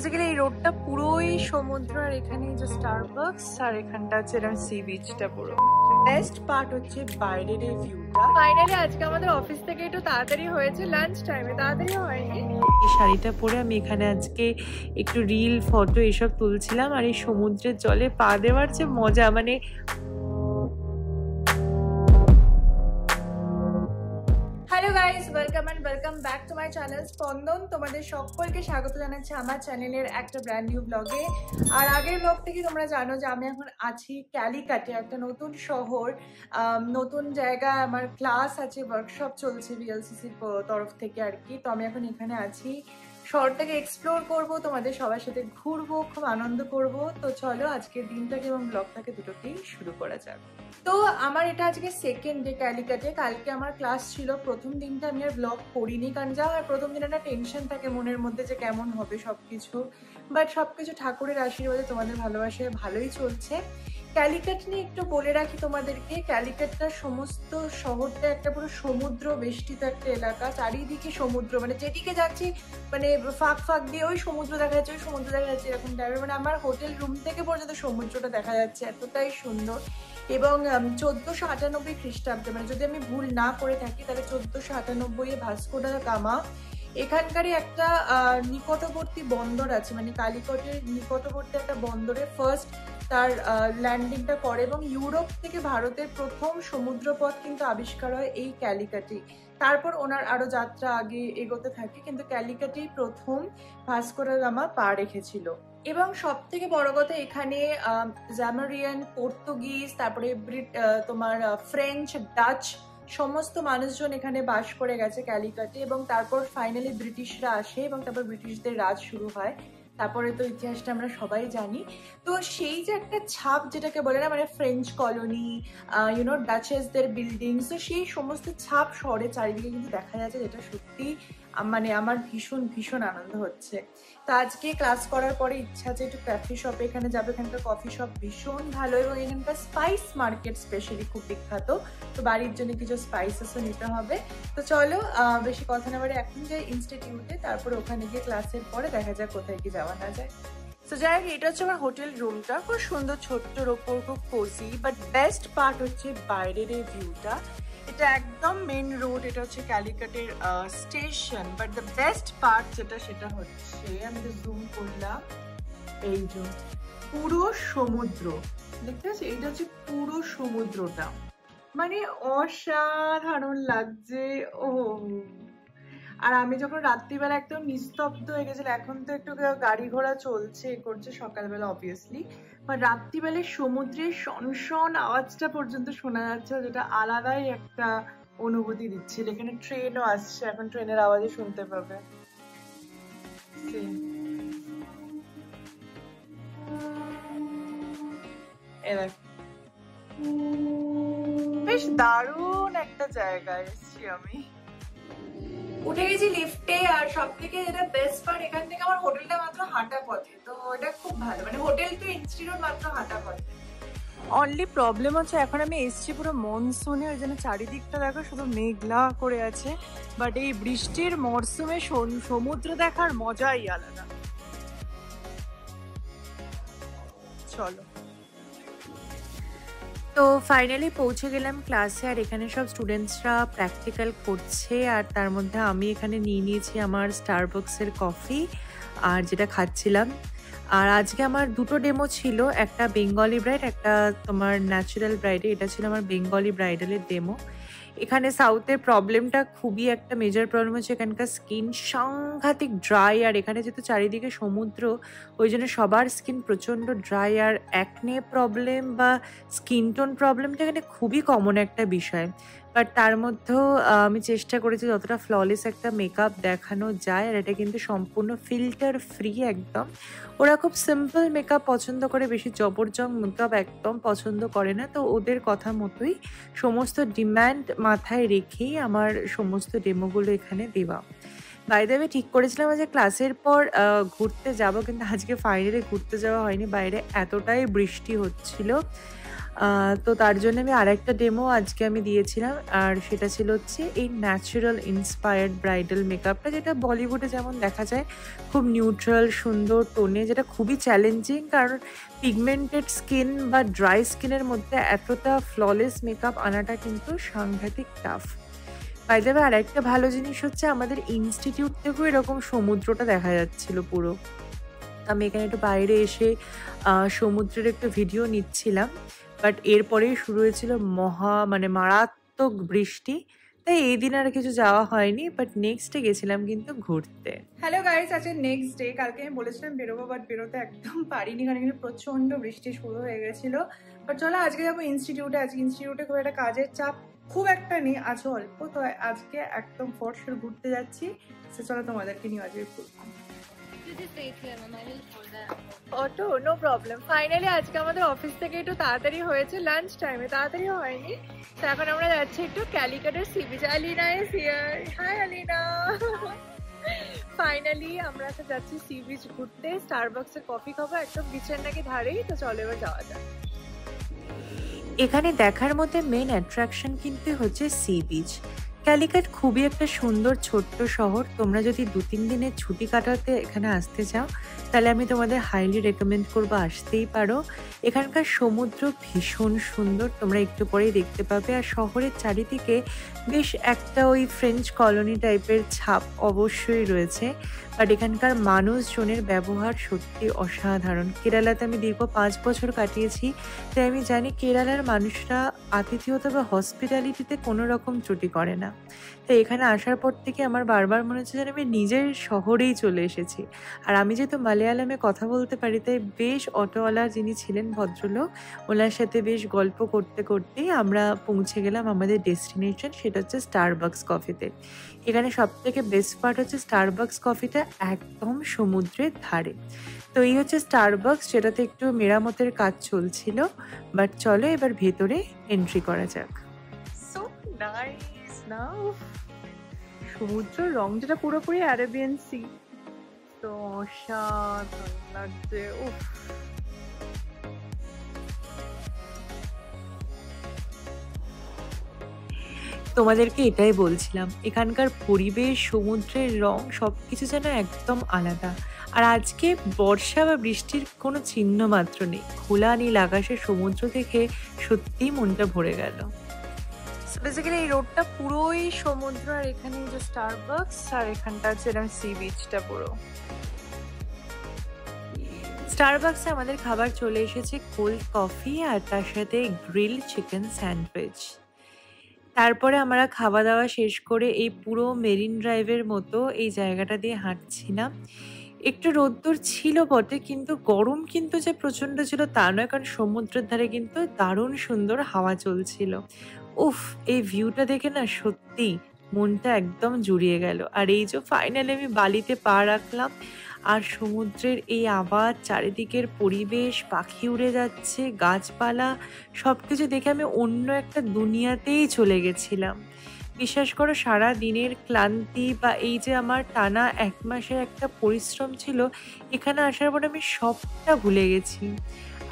Basically এই রোডটা পুরোই সমুদ্র, আর এখানে যে স্টারবাকস, আর এখানটা হচ্ছে এরকম সি বিচটা পুরো। বেস্ট পার্ট হচ্ছে বাইরের এই ভিউটা। ফাইনালি আজকে আমাদের অফিস থেকে একটু তাড়াতাড়ি হয়েছে, লাঞ্চ টাইমে, তাড়াতাড়ি হয়নি। এই শাড়িটা পরে আমি এখানে আজকে একটু রিল ফটো এসব তুলছিলাম, আর এই সমুদ্রের জলে পা দেওয়ার যে মজা, মানে hello guys, welcome and welcome back to my channel স্পন্দন। তোমাদের সকলকে স্বাগত জানাচ্ছি আমার চ্যানেলের একটা ব্র্যান্ড নিউ ব্লগে। আর আগের ব্লগ থেকে তোমরা জানো যে আমি এখন আছি ক্যালিকাটে, একটা নতুন শহর, নতুন জায়গায় আমার ক্লাস আছে, ওয়ার্কশপ চলছে ভিএলসিসির তরফ থেকে আর কি। তো আমি এখন এখানে আছি, শহরটাকে এক্সপ্লোর করব, তোমাদের সবার সাথে ঘুরবো, খুব আনন্দ করব। তো চলো আজকের দিনটাকে এবং ব্লগটাকে দুটোকেই শুরু করা যাক। তো আমার এটা আজকে সেকেন্ড ডে ক্যালিকাটে। কালকে আমার ক্লাস ছিল। প্রথম দিনটা আমি আর ব্লগ করিনি, কারণ যা হয় প্রথম দিন একটা টেনশন থাকে মনের মধ্যে যে কেমন হবে সবকিছু, বাট সবকিছু ঠাকুরের আশীর্বাদে তোমাদের ভালোবাসায় ভালোই চলছে। ক্যালিকাট নিয়ে একটু বলে রাখি তোমাদেরকে, ক্যালিকাটটা সমস্ত শহরটা একটা পুরো সমুদ্র বেষ্টিত একটা এলাকা, চারিদিকে সমুদ্র, মানে যেদিকে যাচ্ছি মানে ফাঁক ফাঁক দিয়ে ওই সমুদ্র দেখা যাচ্ছে, ওই সমুদ্র দেখা যাচ্ছে, এরকম টাইপের। মানে আমার হোটেল রুম থেকে পর্যন্ত সমুদ্রটা দেখা যাচ্ছে, এতটাই সুন্দর। এবং 1498 খ্রিস্টাব্দে, মানে যদি আমি ভুল না করে থাকি তাহলে 1498 ভাস্কো দা গামা এখানকারই একটা নিকটবর্তী বন্দর আছে, মানে কালিকটের নিকটবর্তী একটা বন্দরে ফার্স্ট তার ল্যান্ডিংটা করে, এবং ইউরোপ থেকে ভারতের প্রথম সমুদ্রপথ কিন্তু আবিষ্কার হয় এই ক্যালিকাটেই। তারপর ওনার আরো যাত্রা আগে এগোতে থাকে, কিন্তু ক্যালিকাটেই প্রথম ভাস্কো দা গামা পা রেখেছিল। এবং সব থেকে বড় কথা, এখানে জামারিয়ান, পর্তুগিজ, তারপরে তোমার ফ্রেঞ্চ, ডাচ সমস্ত মানুষজন এখানে বাস করে গেছে ক্যালিকাটে। এবং তারপর ফাইনালি ব্রিটিশরা আসে, এবং তারপর ব্রিটিশদের রাজ শুরু হয়। তারপরে তো ইতিহাসটা আমরা সবাই জানি। তো সেই যে একটা ছাপ যেটাকে বলে না, মানে ফ্রেঞ্চ কলোনি, ডাচেসদের বিল্ডিংস, তো সেই সমস্ত ছাপ শহরের চারিদিকে কিন্তু দেখা যাচ্ছে, যেটা সত্যি মানে আমার ভীষণ ভীষণ আনন্দ হচ্ছে। তো আজকে ক্লাস করার পরে ইচ্ছা আছে একটু কফি শপে এখানে যাবে। এখানকার কফি শপ ভীষণ ভালো, এবং এখানকার স্পাইস মার্কেট স্পেশালি খুব বিখ্যাত। তো বাড়ির জন্য কিছু স্পাইসেসও নিতে হবে। তো চলো বেশি কথা না বলে এখন যাই ইনস্টিটিউটে, তারপরে ওখানে গিয়ে ক্লাসের পরে দেখা যাক কোথায় কি যাওয়া না যায়। তো যাই হোক, এটা হচ্ছে আমার হোটেল রুমটা, খুব সুন্দর, ছোট্টর ওপর, খুব কোজি। বাট বেস্ট পার্ট হচ্ছে বাইরের এই ভিউটা। এটা একদম মেন রোড, এটা হচ্ছে ক্যালিকাটের station. But the best part যেটা, সেটা হচ্ছে আমি তো জুম করলাম, এই যে পুরো সমুদ্র দেখতে পাচ্ছি, এইটা হচ্ছে পুরো সমুদ্রটা, মানে অসাধারণ লাগছে। ও, আর আমি যখন রাত্রিবেলা একদম নিস্তব্ধ হয়ে গেছিল, এখন তো একটু গাড়ি ঘোড়া চলছে করছে সকালবেলা অবভিয়াসলি, বা রাত্রিবেলায় সমুদ্রের শনশন আওয়াজটা পর্যন্ত শোনা যাচ্ছে, যেটা আলাদাই একটা অনুভূতি দিচ্ছিল। এখানে ট্রেনও আসছে, এখন ট্রেনের আওয়াজও শুনতে পাবে। বেশ দারুণ একটা জায়গায় এসেছি আমি। উঠে গেছি লিফটে, আর সব থেকে যেটা বেস্ট পার্ট, এখান থেকে আমার হোটেলটা মাত্র হাঁটা পথে। তো এটা খুব ভালো, মানে হোটেল টু ইনস্টিটিউট মাত্র হাঁটা পথে। অনলি প্রবলেম হচ্ছে এখন আমি এসছি পুরো মনসুনে, ওই জন্য চারিদিকটা দেখো শুধু মেঘলা করে আছে। বাট এই বৃষ্টির মরশুমে সমুদ্র দেখার মজাই আলাদা। চলো, তো ফাইনালি পৌঁছে গেলাম ক্লাসে, আর এখানে সব স্টুডেন্টসরা প্র্যাকটিক্যাল করছে, আর তার মধ্যে আমি এখানে নিয়ে নিয়েছি আমার স্টারবাকসের কফি, আর যেটা খাচ্ছিলাম। আর আজকে আমার দুটো ডেমো ছিল, একটা বেঙ্গলি ব্রাইড, একটা তোমার ন্যাচারাল ব্রাইডে। এটা ছিল আমার বেঙ্গলি ব্রাইডালের ডেমো। এখানে সাউথের প্রবলেমটা খুবই একটা মেজর প্রবলেম হচ্ছে, এখানকার স্কিন সাংঘাতিক ড্রাই, আর এখানে যেহেতু চারিদিকে সমুদ্র, ওই জন্য সবার স্কিন প্রচণ্ড ড্রাই, আর অ্যাকনে প্রবলেম বা স্কিন টোন প্রবলেমটা এখানে খুবই কমন একটা বিষয়। বাট তার মধ্যেও আমি চেষ্টা করেছি যতটা ফ্ললেস একটা মেকআপ দেখানো যায়, আর এটা কিন্তু সম্পূর্ণ ফিল্টার ফ্রি একদম। ওরা খুব সিম্পল মেকআপ পছন্দ করে, বেশি জবরজং মেকআপ একদম পছন্দ করে না। তো ওদের কথা মতোই সমস্ত ডিম্যান্ড মাথায় রেখেই আমার সমস্ত ডেমোগুলো এখানে দেওয়া। বাই দ্য ওয়ে, ঠিক করেছিলাম যে ক্লাসের পর ঘুরতে যাব, কিন্তু আজকে ফাইনালি ঘুরতে যাওয়া হয়নি, বাইরে এতটাই বৃষ্টি হচ্ছিল। তো তার জন্য আমি আরেকটা ডেমো আজকে আমি দিয়েছিলাম, আর সেটা ছিল হচ্ছে এই ন্যাচারাল ইন্সপায়ার্ড ব্রাইডাল মেকআপটা, যেটা বলিউডে যেমন দেখা যায় খুব নিউট্রাল সুন্দর টোনে, যেটা খুবই চ্যালেঞ্জিং, কারণ পিগমেন্টেড স্কিন বা ড্রাই স্কিনের মধ্যে এতটা ফ্ললেস মেকআপ আনাটা কিন্তু সাংঘাতিক টাফ। বাই দ্য ওয়ে, আর একটা ভালো জিনিস হচ্ছে আমাদের ইনস্টিটিউট থেকেও এরকম সমুদ্রটা দেখা যাচ্ছিল পুরো। আমি এখানে একটু বাইরে এসে সমুদ্রের একটু ভিডিও নিচ্ছিলাম, বাট এরপরেই শুরু হয়েছিল মারাত্মক বৃষ্টি, তাই এই দিন আর কিছু যাওয়া হয়নি, বাট নেক্সট ডে গেছিলাম কিন্তু ঘুরতে। হ্যালো গাইস, আজকে নেক্সট ডে। কালকে আমি বলেছিলাম বেরোবো, বাট বেরোতে একদম পারিনি, কারণ কিন্তু প্রচণ্ড বৃষ্টি শুরু হয়ে গেছিলো। বাট চলো আজকে যাবো ইনস্টিটিউটে। আজকে ইনস্টিটিউটে খুব একটা কাজের চাপ খুব একটা নেই, আছে অল্প, তো আজকে একদম ফর শিওর ঘুরতে যাচ্ছি। সে চলো তোমাদেরকে নিয়ে আজকে ঘুরবো। Auto no problem. ফাইনালি আজকে আমাদের অফিস থেকে একটু তাড়াতাড়ি হয়েছে, লাঞ্চ টাইমে, তাড়াতাড়ি হয়নি। তো এখন আমরা যাচ্ছি একটু ক্যালিকাটের sea beach. Alina is here. Hi Alina. Finally আমরা এখন যাচ্ছি সি বিচ ঘুরতে, স্টারবাক্সে কফি খাবো একদম বিচের নাকি ধারেই। তো চলো এবার যাওয়া যাক। এখানে দেখার মধ্যে মেন অ্যাট্রাকশন কিন্তু হচ্ছে সি বিচ। ক্যালিকাট খুবই একটা সুন্দর ছোট্ট শহর। তোমরা যদি 2-3 দিনের ছুটি কাটাতে এখানে আসতে চাও, তাহলে আমি তোমাদের হাইলি রেকমেন্ড করবো, আসতেই পারো। এখানকার সমুদ্র ভীষণ সুন্দর, তোমরা একটু পরেই দেখতে পাবে। আর শহরের চারিদিকে বেশ একটা ওই ফ্রেঞ্চ কলোনি টাইপের ছাপ অবশ্যই রয়েছে, বাট এখানকার মানুষজনের ব্যবহার সত্যি অসাধারণ। কেরালাতে আমি দীর্ঘ 5 বছর কাটিয়েছি, তাই আমি জানি কেরালার মানুষরা আতিথেয়তা বা হসপিটালিটিতে কোনো রকম ত্রুটি করে না। তাই এখানে আসার পর থেকে আমার বারবার মনে হচ্ছে যেন আমি নিজের শহরেই চলে এসেছি। আর আমি যেহেতু মালয়ালমে কথা বলতে পারি, তাই বেশ অটোওয়ালা যিনি ছিলেন ভদ্রলোক, ওনার সাথে বেশ গল্প করতে করতেই আমরা পৌঁছে গেলাম আমাদের ডেস্টিনেশন, সেটা হচ্ছে স্টারবাক্স কফিতে। এখানে সবথেকে বেস্ট পার্ট হচ্ছে স্টারবাক্স কফিটা একদম সমুদ্রের ধারে। তো এই হচ্ছে স্টারবাক্স, যেটাতে একটু মেরামতের কাজ চলছিল, বাট চলো এবার ভেতরে এন্ট্রি করা যাক। সো নাইস না, সমুদ্রের রং যেটা পুরোপুরি অ্যারাবিয়ান সি, তো অসাধারণ লাগছে। উফ, তোমাদেরকে এটাই বলছিলাম, এখানকার পরিবেশ সমুদ্রের রং সবকিছু যেন একদম আলাদা। আর আজকে বর্ষা বা বৃষ্টির কোনো চিহ্ন মাত্র নেই। খোলা নীল আকাশের সমুদ্র দেখে সত্যিই মনটা ভরে গেল। বেসিক্যালি এই রোডটা পুরোই সমুদ্র, আর এখানে যে স্টারবাক্স, আর এখানটা হচ্ছে এরকম সি বিচটা পুরো। স্টারবাক্সে আমাদের খাবার চলে এসেছে, কোল্ড কফি আর তার সাথে গ্রিল চিকেন স্যান্ডউইচ। তারপরে আমরা খাওয়া দাওয়া শেষ করে এই পুরো মেরিন ড্রাইভের মতো এই জায়গাটা দিয়ে হাঁটছিলাম। একটু রোদ্দুর ছিল বটে, কিন্তু গরম কিন্তু যে প্রচণ্ড ছিল তা নয়, কারণ সমুদ্রের ধারে কিন্তু দারুণ সুন্দর হাওয়া চলছিল। উফ, এই ভিউটা দেখে না সত্যি মনটা একদম জুড়িয়ে গেল। আর এই যে ফাইনালি আমি বালিতে পা রাখলাম, আর সমুদ্রের এই আওয়াজ, চারিদিকের পরিবেশ, পাখি উড়ে যাচ্ছে, গাছপালা, সব কিছু দেখে আমি অন্য একটা দুনিয়াতেই চলে গেছিলাম। বিশ্বাস করো, সারা দিনের ক্লান্তি বা এই যে আমার টানা 1 মাসের একটা পরিশ্রম ছিল, এখানে আসার পর আমি সবটা ভুলে গেছি।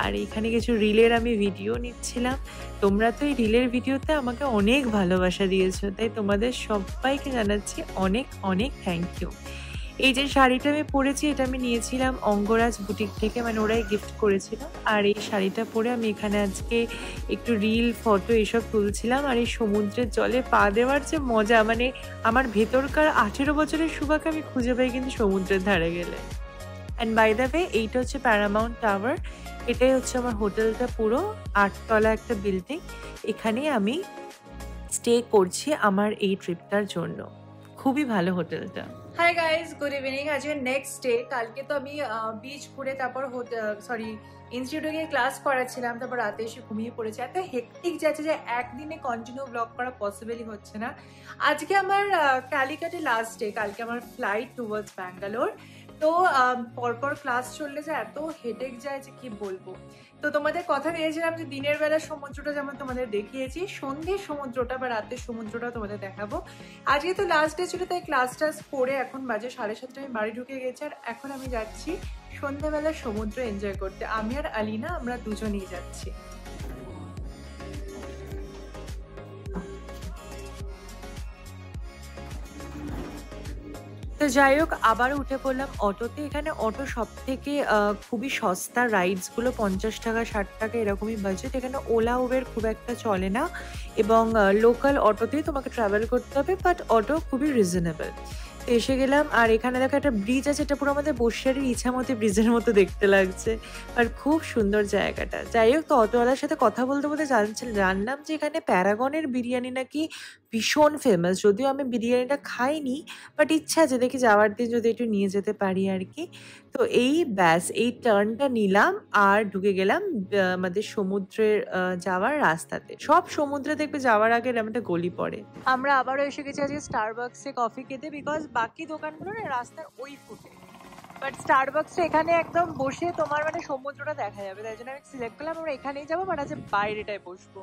আর এখানে কিছু রিলের আমি ভিডিও নিচ্ছিলাম। তোমরা তো এই রিলের ভিডিওতে আমাকে অনেক ভালোবাসা দিয়েছো, তাই তোমাদের সবাইকে জানাচ্ছি অনেক অনেক থ্যাংক ইউ। এই যে শাড়িটা আমি পরেছি, এটা আমি নিয়েছিলাম অঙ্গরাজ বুটিক থেকে, মানে ওরাই গিফট করেছিল। আর এই শাড়িটা পরে আমি এখানে আজকে একটু রিল ফটো এসব তুলছিলাম। আর এই সমুদ্রের জলে পা দেওয়ার যে মজা, মানে আমার ভেতরকার 18 বছরের সুভাকে আমি খুঁজে পাই কিন্তু সমুদ্রের ধারে গেলে। অ্যান্ড বাই দ্য ওয়ে, এইটা হচ্ছে প্যারামাউন্ট টাওয়ার। এটাই হচ্ছে আমার হোটেলটা, পুরো 8 তলা একটা বিল্ডিং। এখানেই আমি স্টে করছি আমার এই ট্রিপটার জন্য। খুবই ভালো হোটেলটা। Hi guys, good evening. আজকে নেক্সট ডে। কালকে তো আমি বিচ ঘুরে তারপর ইনস্টিটিউটে গিয়ে ক্লাস করাচ্ছিলাম, তারপর রাতে এসে ঘুমিয়ে পড়েছি। এত হেক্টিক যাচ্ছে যে একদিনে কন্টিনিউ ব্লগ করা পসিবলই হচ্ছে না। আজকে আমার ক্যালিকাটে লাস্ট ডে, কালকে আমার ফ্লাইট টুয়ার্ডস ব্যাঙ্গালোর। তো পরপর ক্লাস চললে যে এত হেডেক যায় যে কি বলবো। তো তোমাদের কথা দিয়েছিলাম যে দিনের বেলা সমুদ্রটা যেমন তোমাদের দেখিয়েছি, সন্ধ্যের সমুদ্রটা বা রাতের সমুদ্রটা তোমাদের দেখাবো। আজকে তো লাস্ট ডে ছিল, তাই ক্লাস টাস করে এখন বাজে 7:30, আমি বাড়ি ঢুকে গেছি। আর এখন আমি যাচ্ছি সন্ধ্যাবেলা সমুদ্র এনজয় করতে। আমি আর আলিনা, আমরা দুজনেই যাচ্ছি। তো যাই হোক আবার উঠে পড়লাম অটোতে। এখানে অটো সবথেকে খুবই সস্তা, রাইডসগুলো ৫০ টাকা ৬০ টাকা এরকমই বাজেট। এখানে ওলা উবের খুব একটা চলে না এবং লোকাল অটোতেই তোমাকে ট্রাভেল করতে হবে, বাট অটো খুবই রিজনেবল। তো এসে গেলাম আর এখানে দেখো একটা ব্রিজ আছে, এটা পুরো আমাদের বসিরহাটের ইছামতি ব্রিজের মতো দেখতে লাগছে আর খুব সুন্দর জায়গাটা। যাই হোক তো অটোওয়ালার সাথে কথা বলতে বলতে জানলাম যে এখানে প্যারাগনের বিরিয়ানি নাকি ভীষণ ফেমাস। যদিও আমি বিরিয়ানিটা খাইনি, বাট ইচ্ছা আছে দেখি যাওয়ার দিন যদি একটু নিয়ে যেতে পারি আর কি। তো এই ব্যাস এই টার্নটা নিলাম আর ঢুকে গেলাম আমাদের সমুদ্রের যাওয়ার রাস্তাতে। সব সমুদ্রে দেখবে যাওয়ার আগে এরকম একটা গলি পড়ে। আমরা আবারও এসে গেছি আজকে স্টারবাকসে কফি খেতে, বিকজ বাকি দোকানগুলো না রাস্তার ওই ফুটে, বাট স্টারবাকসে এখানে একদম বসে তোমার মানে সমুদ্রটা দেখা যাবে। তাই জন্য আমি সিলেক্ট করলাম আমরা এখানেই যাবো, বাট আজকে বাইরেটায় বসবো।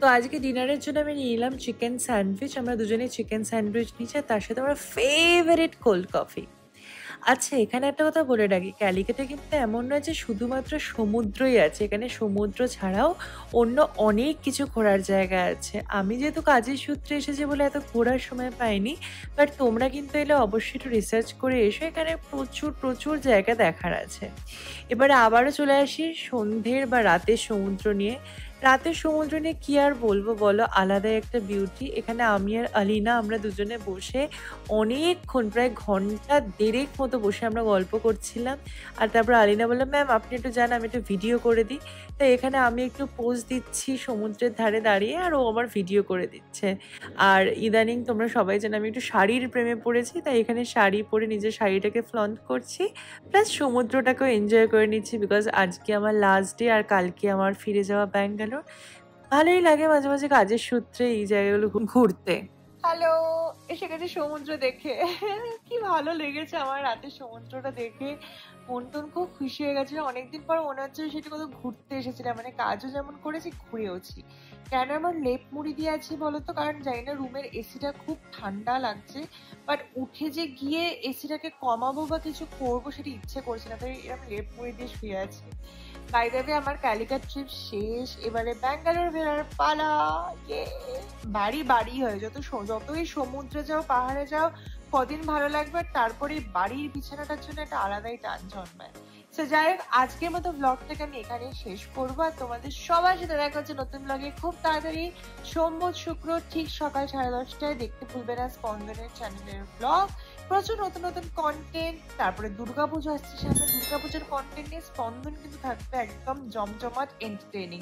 তো আজকে ডিনারের জন্য আমি নিয়ে নিলাম চিকেন স্যান্ডউইচ। আমরা দুজনেই চিকেন স্যান্ডউইচ নিয়েছি, তার সাথে আমার ফেভারিট কোল্ড কফি। আচ্ছা এখানে একটা কথা বলে রাখি, ক্যালিকটে কিন্তু এমন নয় যে শুধুমাত্র সমুদ্রই আছে। এখানে সমুদ্র ছাড়াও অন্য অনেক কিছু ঘোরার জায়গা আছে। আমি যেহেতু কাজের সূত্রে এসেছি বলে এত ঘোরার সময় পাইনি, বাট তোমরা কিন্তু এলে অবশ্যই একটু রিসার্চ করে এসো, এখানে প্রচুর প্রচুর জায়গা দেখার আছে। এবারে আবারও চলে আসি সন্ধ্যের বা রাতের সমুদ্র নিয়ে। রাতের সমুদ্র নিয়ে কি আর বলবো বলো, আলাদাই একটা বিউটি। এখানে আমি আর আলিনা আমরা দুজনে বসে অনেকক্ষণ, প্রায় ঘন্টা দেড়েক মতো বসে আমরা গল্প করছিলাম। আর তারপর আলিনা বললো ম্যাম আপনি একটু যান, আমি একটু ভিডিও করে দিই। তাই এখানে আমি একটু পোজ দিচ্ছি সমুদ্রের ধারে দাঁড়িয়ে, আর ও আমার ভিডিও করে দিচ্ছে। আর ইদানিং তোমরা সবাই জানো আমি একটু শাড়ির প্রেমে পড়েছি, তাই এখানে শাড়ি পরে নিজের শাড়িটাকে ফ্লন্ট করছি, প্লাস সমুদ্রটাকেও এনজয় করে নিচ্ছি, বিকজ আজকে আমার লাস্ট ডে আর কালকে আমার ফিরে যাওয়া ব্যাঙ্গালোর। ভালোই লাগে মাঝে মাঝে কাজের সূত্রে এই জায়গাগুলো ঘুরতে। হ্যালো, এসে গেছে সমুদ্র দেখে। কি ভালো লেগেছে আমার রাতে সমুদ্রটা দেখে, মন টন খুব খুশি হয়ে গেছে। অনেকদিন পর মনে হচ্ছে সেটা কোথাও ঘুরতে এসেছিলাম, মানে কাজও যেমন করেছি ঘুরেওছি। কেন আমার লেপ মুড়ি দিয়ে আছি বলতো, কারণ জানি না রুমের এসিটা খুব ঠান্ডা লাগছে, বাট উঠে যে গিয়ে এসিটাকে কমাবো বা কিছু করবো সেটা ইচ্ছে করছে না, তাই এরকম লেপ মুড়ি দিয়ে শুয়ে আছি। বাই দ্য ওয়ে আমার ক্যালিকাট ট্রিপ শেষ, এবারে ব্যাঙ্গালোর ফেরার পালা। বাড়ি বাড়ি হয়, যতই সমুদ্রে যাও পাহাড়ে যাও কদিন ভালো লাগবে, তারপরে বাড়ির বিছানাটার জন্য একটা আলাদাই টান জন্মায়। তো যাই হোক আজকের মতো ব্লগটাকে আমি এখানেই শেষ করবো, আর তোমাদের সবার সাথে দেখা হচ্ছে নতুন ব্লগে খুব তাড়াতাড়ি। সোমবার শুক্র ঠিক সকাল 10:30টায় দেখতে ভুলবে না স্পন্দনের চ্যানেলের ব্লগ। প্রচুর নতুন নতুন কন্টেন্ট, তারপরে দুর্গাপুজো আসছে সামনে, দুর্গাপুজোর কন্টেন্ট নিয়ে স্পন্দন কিন্তু থাকবে একদম জমজমাট এন্টারটেইনিং।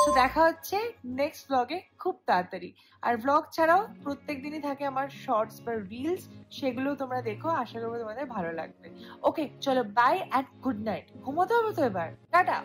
তো দেখা হচ্ছে নেক্সট ব্লগে খুব তাড়াতাড়ি। আর ব্লগ ছাড়াও প্রত্যেক দিনই থাকে আমার শর্টস বা রিলস, সেগুলো তোমরা দেখো, আশা করবো তোমাদের ভালো লাগবে। ওকে চলো বাই অ্যান্ড গুড নাইট, ঘুমোতে হবে তো এবার, টাটা।